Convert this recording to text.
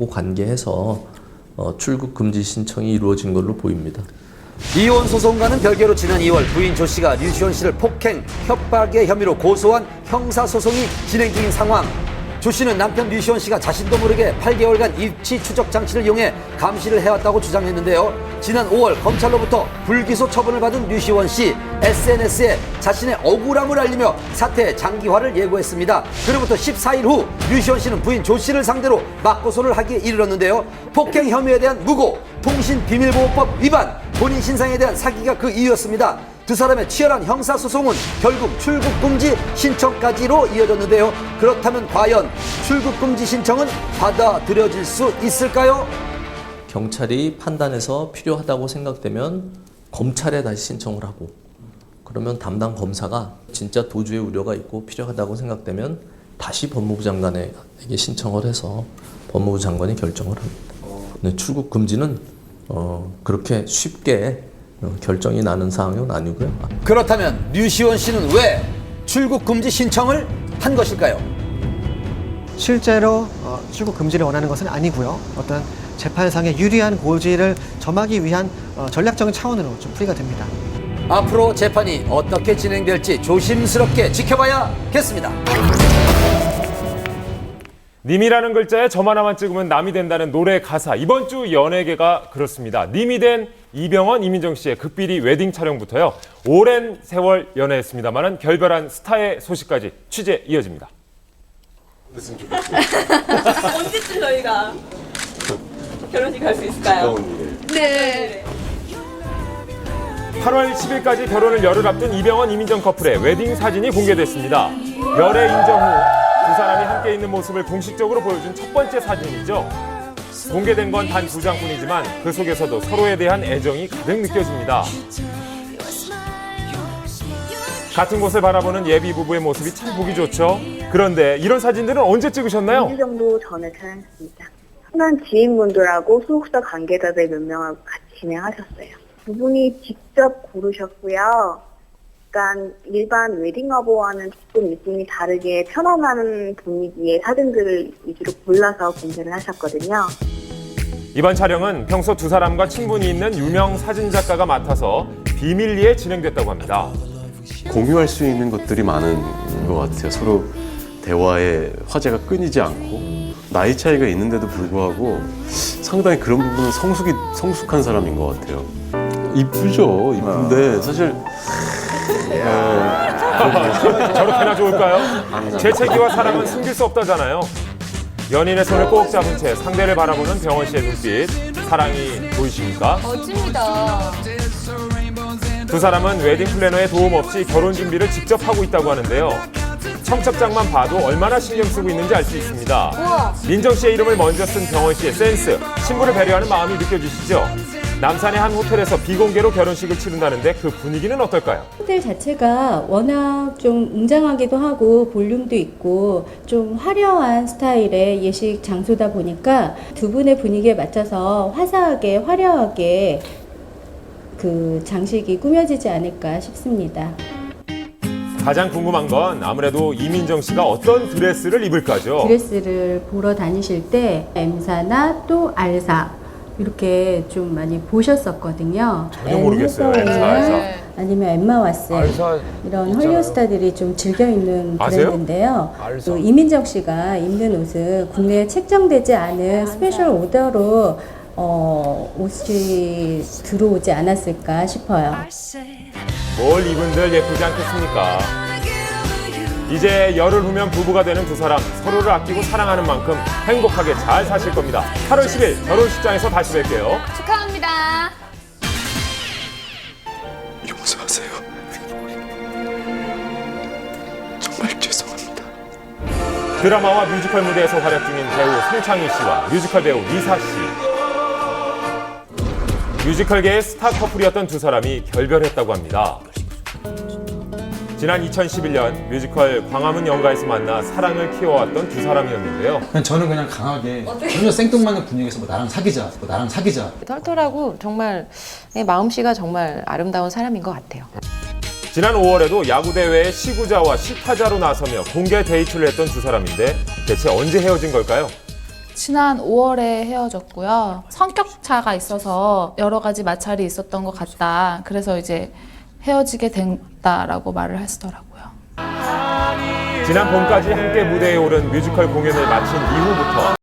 하고 관계해서 출국 금지 신청이 이루어진 걸로 보입니다. 이혼 소송과는 별개로 지난 2월 부인 조 씨가 류시원 씨를 폭행, 협박의 혐의로 고소한 형사 소송이 진행 중인 상황. 조 씨는 남편 류시원 씨가 자신도 모르게 8개월간 입치 추적 장치를 이용해 감시를 해왔다고 주장했는데요. 지난 5월 검찰로부터 불기소 처분을 받은 류시원 씨, SNS에 자신의 억울함을 알리며 사태의 장기화를 예고했습니다. 그로부터 14일 후 류시원 씨는 부인 조 씨를 상대로 맞고소를 하기에 이르렀는데요. 폭행 혐의에 대한 무고, 통신비밀보호법 위반, 본인 신상에 대한 사기가 그 이유였습니다. 두 사람의 치열한 형사소송은 결국 출국금지 신청까지로 이어졌는데요. 그렇다면 과연 출국금지 신청은 받아들여질 수 있을까요? 경찰이 판단해서 필요하다고 생각되면 검찰에 다시 신청을 하고, 그러면 담당 검사가 진짜 도주의 우려가 있고 필요하다고 생각되면 다시 법무부 장관에게 신청을 해서 법무부 장관이 결정을 합니다. 근데 출국금지는 그렇게 쉽게 결정이 나는 사항은 아니고요. 그렇다면 류시원 씨는 왜 출국금지 신청을 한 것일까요? 실제로 출국 금지를 원하는 것은 아니고요. 어떤 재판상의 유리한 고지를 점하기 위한 전략적인 차원으로 좀 풀이가 됩니다. 앞으로 재판이 어떻게 진행될지 조심스럽게 지켜봐야겠습니다. 님이라는 글자에 점 하나만 찍으면 남이 된다는 노래 가사. 이번 주 연예계가 그렇습니다. 님이 된 이병헌, 이민정 씨의 극비리 웨딩 촬영부터요. 오랜 세월 연애했습니다만은 결별한 스타의 소식까지 취재 이어집니다. 언제쯤 저희가 결혼식 할 수 있을까요? 네. 8월 10일까지 결혼을 열흘 앞둔 이병헌, 이민정 커플의 웨딩 사진이 공개됐습니다. 열애 인정 후 두 사람이 함께 있는 모습을 공식적으로 보여준 첫 번째 사진이죠. 공개된 건 단 2장뿐이지만 그 속에서도 서로에 대한 애정이 가득 느껴집니다. 같은 곳을 바라보는 예비 부부의 모습이 참 보기 좋죠. 그런데 이런 사진들은 언제 찍으셨나요? 2주 정도 전에 촬영했습니다. 흔한 지인분들하고 소속사 관계자들 몇 명하고 같이 진행하셨어요. 두 분이 직접 고르셨고요. 약간 일반 웨딩화보와는 조금 느낌이 다르게 편안한 분위기의 사진들을 위주로 골라서 공개를 하셨거든요. 이번 촬영은 평소 두 사람과 친분이 있는 유명 사진작가가 맡아서 비밀리에 진행됐다고 합니다. 공유할 수 있는 것들이 많은 것 같아요. 서로 대화에 화제가 끊이지 않고 나이 차이가 있는데도 불구하고 상당히 그런 부분은 성숙한 사람인 것 같아요. 이쁘죠. 이쁜데 사실 저렇게나 좋을까요? 재채기와 사랑은 숨길 수 없다잖아요. 연인의 손을 꼭 잡은 채 상대를 바라보는 병헌 씨의 눈빛, 사랑이 보이십니까? 멋집니다. 두 사람은 웨딩 플래너의 도움 없이 결혼 준비를 직접 하고 있다고 하는데요. 청첩장만 봐도 얼마나 신경 쓰고 있는지 알 수 있습니다. 우와. 민정 씨의 이름을 먼저 쓴 병헌 씨의 센스, 신부를 배려하는 마음이 느껴지시죠? 남산의 한 호텔에서 비공개로 결혼식을 치른다는데 그 분위기는 어떨까요? 호텔 자체가 워낙 좀 웅장하기도 하고 볼륨도 있고 좀 화려한 스타일의 예식 장소다 보니까 두 분의 분위기에 맞춰서 화사하게 화려하게 그 장식이 꾸며지지 않을까 싶습니다. 가장 궁금한 건 아무래도 이민정 씨가 어떤 드레스를 입을까죠? 드레스를 보러 다니실 때 M사나 또 R사 이렇게 좀 많이 보셨었거든요. 전혀 모르겠어요. M사, R사. 아니면 엠마와스 이런 헐리우드 스타들이 좀 즐겨 입는 아세요? 브랜드인데요. 또 이민정 씨가 입는 옷은 국내에 책정되지 않은 스페셜 오더로 옷이 들어오지 않았을까 싶어요. 뭘 입은들 예쁘지 않겠습니까? 이제 열흘 후면 부부가 되는 두 사람, 서로를 아끼고 사랑하는 만큼 행복하게 잘 사실 겁니다. 8월 10일 결혼식장에서 다시 뵐게요. 축하합니다. 용서하세요. 정말 죄송합니다. 드라마와 뮤지컬 무대에서 활약 중인 배우 송창희 씨와 뮤지컬 배우 리사 씨. 뮤지컬계의 스타 커플이었던 두 사람이 결별했다고 합니다. 지난 2011년 뮤지컬 광화문 연가에서 만나 사랑을 키워왔던 두 사람이었는데요. 저는 그냥 강하게 전혀 생뚱맞는 분위기에서 뭐 나랑 사귀자. 털털하고 정말 마음씨가 정말 아름다운 사람인 것 같아요. 지난 5월에도 야구대회에 시구자와 시타자로 나서며 공개 데이트를 했던 두 사람인데 대체 언제 헤어진 걸까요? 지난 5월에 헤어졌고요. 성격 차가 있어서 여러 가지 마찰이 있었던 것 같다. 그래서 이제 헤어지게 됐다라고 말을 하시더라고요. 지난 봄까지 함께 무대에 오른 뮤지컬 공연을 마친 이후부터